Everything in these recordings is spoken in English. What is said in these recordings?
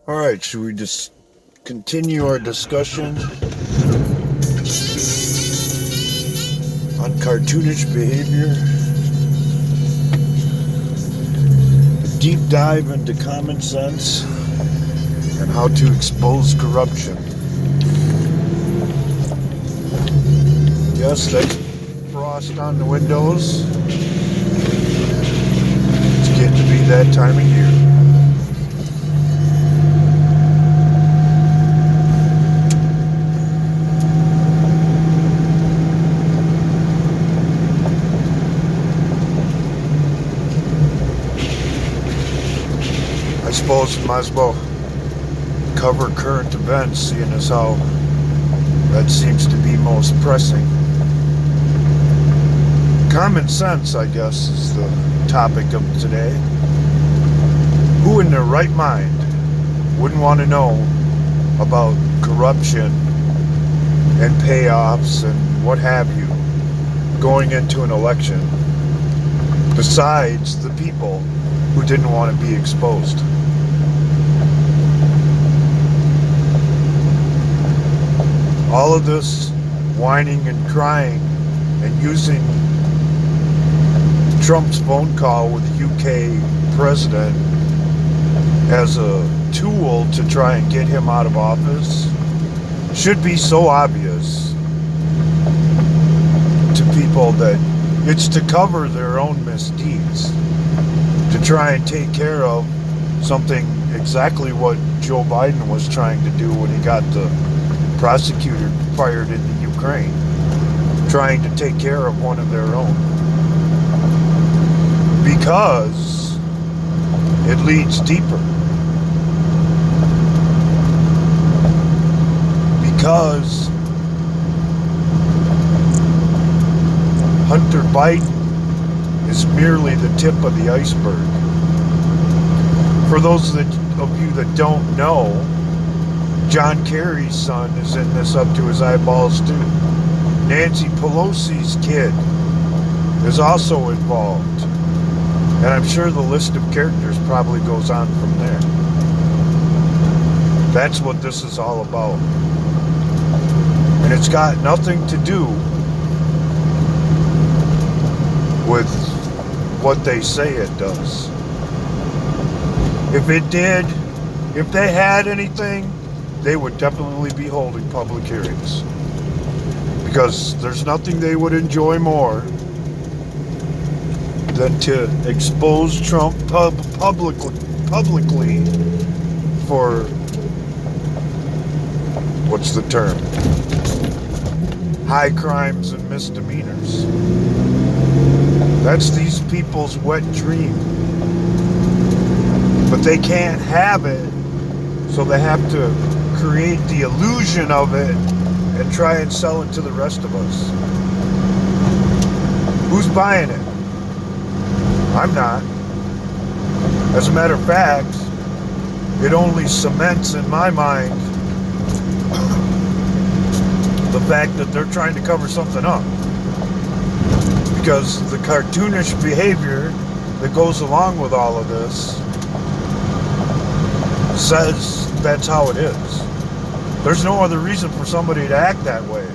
All right, should we just continue our discussion on cartoonish behavior? A deep dive into common sense and how to expose corruption. Yes, that's frost on the windows. It's getting to be that time of year. I suppose we might as well cover current events, seeing as how that seems to be most pressing. Common sense, I guess, is the topic of today. Who in their right mind wouldn't want to know about corruption and payoffs and what have you going into an election, besides the people who didn't want to be exposed? All of this whining and crying and using Trump's phone call with the UK president as a tool to try and get him out of office should be so obvious to people that it's to cover their own misdeeds, to try and take care of something exactly what Joe Biden was trying to do when he got the prosecutor fired into Ukraine, trying to take care of one of their own. Because it leads deeper. Because Hunter Biden is merely the tip of the iceberg. For those of you that don't know, John Kerry's son is in this up to his eyeballs too. Nancy Pelosi's kid is also involved. And I'm sure the list of characters probably goes on from there. That's what this is all about. And it's got nothing to do with what they say it does. If it did, if they had anything, they would definitely be holding public hearings. Because there's nothing they would enjoy more than to expose Trump publicly for, what's the term? High crimes and misdemeanors. That's these people's wet dream. But they can't have it, so they have to create the illusion of it and try and sell it to the rest of us. Who's buying it? I'm not. As a matter of fact, it only cements in my mind the fact that they're trying to cover something up. Because the cartoonish behavior that goes along with all of this says that's how it is. There's no other reason for somebody to act that way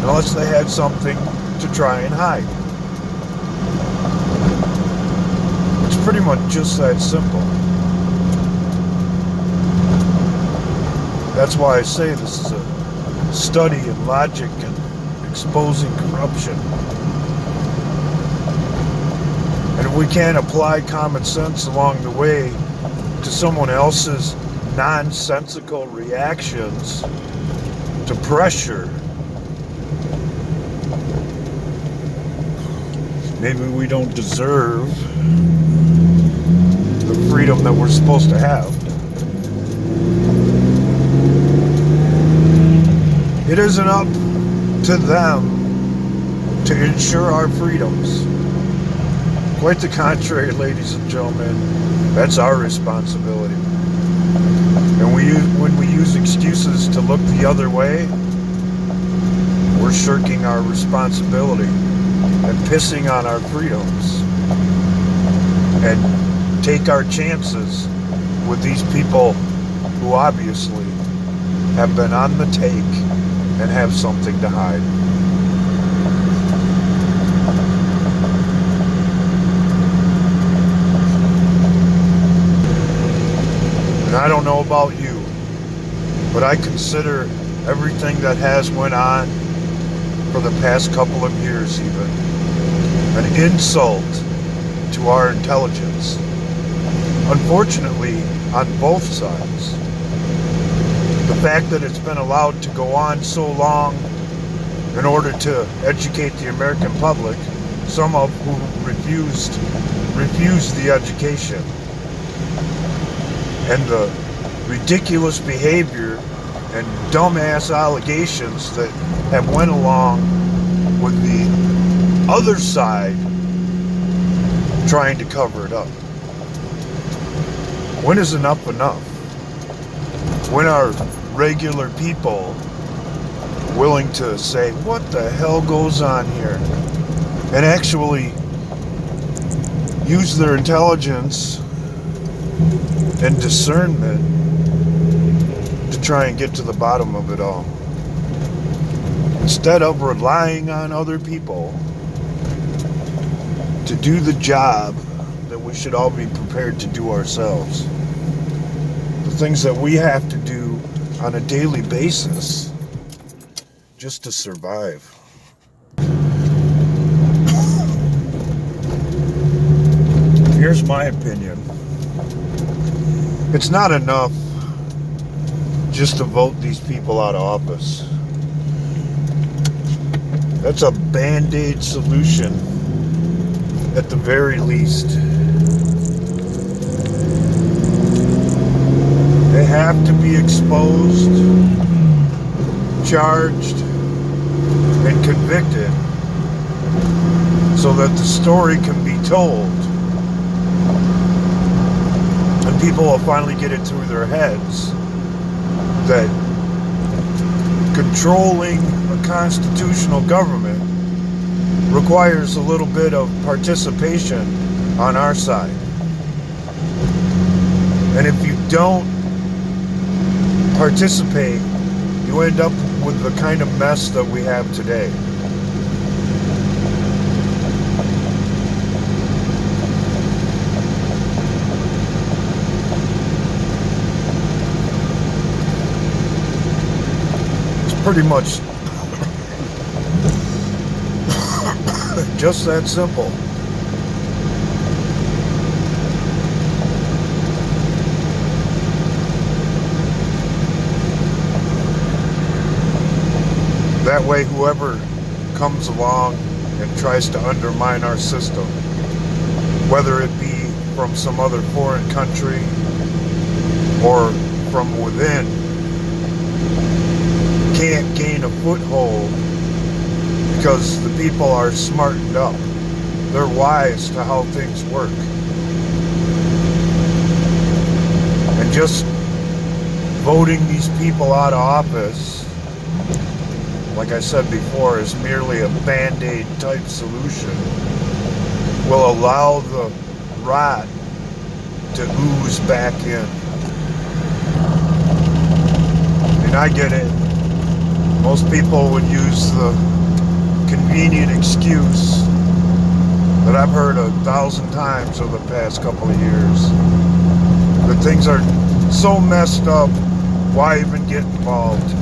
unless they had something to try and hide. It's pretty much just that simple. That's why I say this is a study in logic and exposing corruption. And if we can't apply common sense along the way to someone else's nonsensical reactions to pressure, maybe we don't deserve the freedom that we're supposed to have. It isn't up to them to ensure our freedoms. Quite the contrary, ladies and gentlemen. That's our responsibility. And when we use excuses to look the other way, we're shirking our responsibility and pissing on our freedoms and take our chances with these people who obviously have been on the take and have something to hide. And I don't know about you, but I consider everything that has went on for the past couple of years even an insult to our intelligence. Unfortunately, on both sides. The fact that it's been allowed to go on so long in order to educate the American public, some of whom refused the education, and the ridiculous behavior and dumbass allegations that have went along with the other side trying to cover it up. When is enough enough? When are regular people willing to say, what the hell goes on here? And actually use their intelligence and discernment to try and get to the bottom of it all. Instead of relying on other people to do the job that we should all be prepared to do ourselves. The things that we have to do on a daily basis just to survive. Here's my opinion. It's not enough just to vote these people out of office. That's a band-aid solution at the very least. They have to be exposed, charged, and convicted so that the story can be told. And people will finally get it through their heads that controlling a constitutional government requires a little bit of participation on our side. And if you don't participate, you end up with the kind of mess that we have today. It's pretty much just that simple. That way, whoever comes along and tries to undermine our system, whether it be from some other foreign country or from within, can't gain a foothold because the people are smartened up. They're wise to how things work. And just voting these people out of office, like I said before, is merely a band-aid type solution, will allow the rot to ooze back in. And I get it. Most people would use the convenient excuse that I've heard 1,000 times over the past couple of years, that things are so messed up, why even get involved?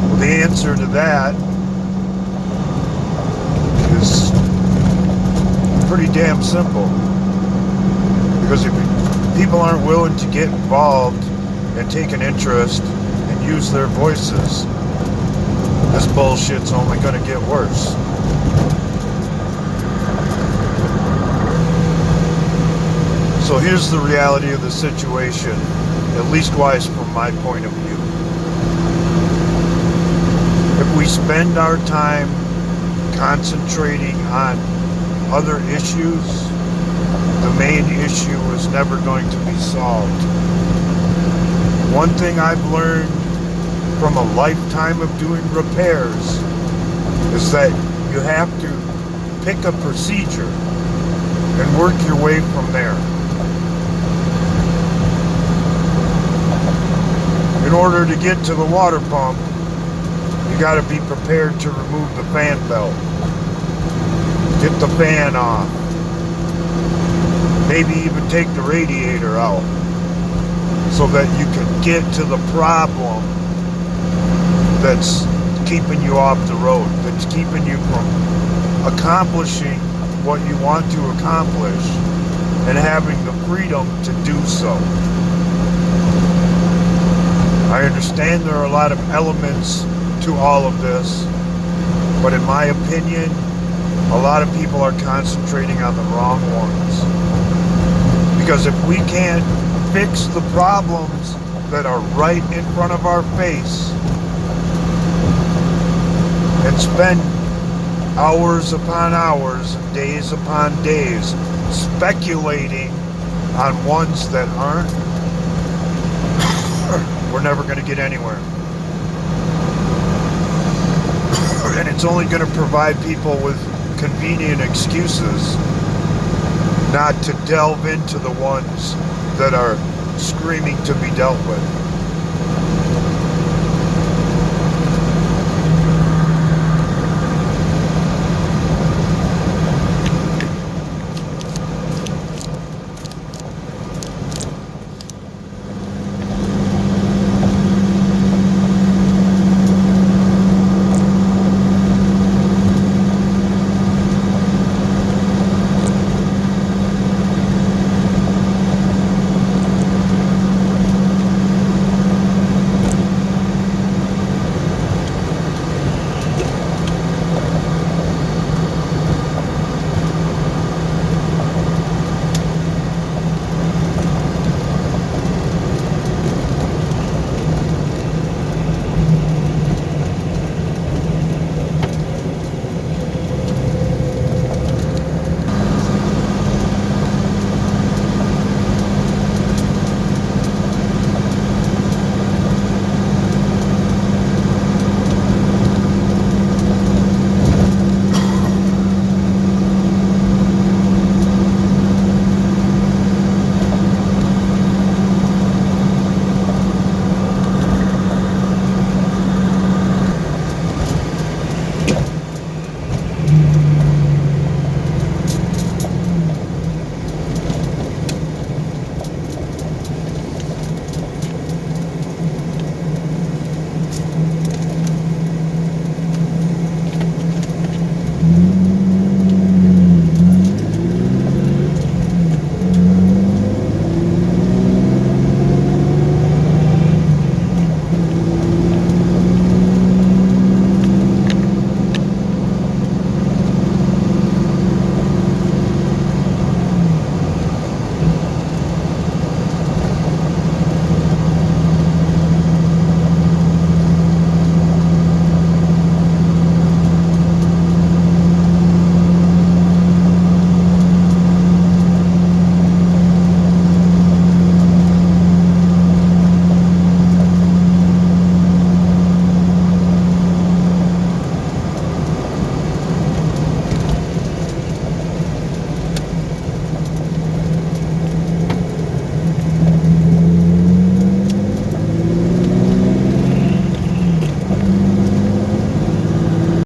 Well, the answer to that is pretty damn simple. Because if people aren't willing to get involved and take an interest and use their voices, this bullshit's only going to get worse. So here's the reality of the situation, at least wise from my point of view. If we spend our time concentrating on other issues, the main issue is never going to be solved. One thing I've learned from a lifetime of doing repairs is that you have to pick a procedure and work your way from there. order to get to the water pump, you got to be prepared to remove the fan belt. Get the fan off. Maybe even take the radiator out so that you can get to the problem that's keeping you off the road, that's keeping you from accomplishing what you want to accomplish and having the freedom to do so. I understand there are a lot of elements to all of this, but in my opinion, a lot of people are concentrating on the wrong ones. Because if we can't fix the problems that are right in front of our face and spend hours upon hours, days upon days, speculating on ones that aren't, we're never going to get anywhere. And it's only going to provide people with convenient excuses not to delve into the ones that are screaming to be dealt with.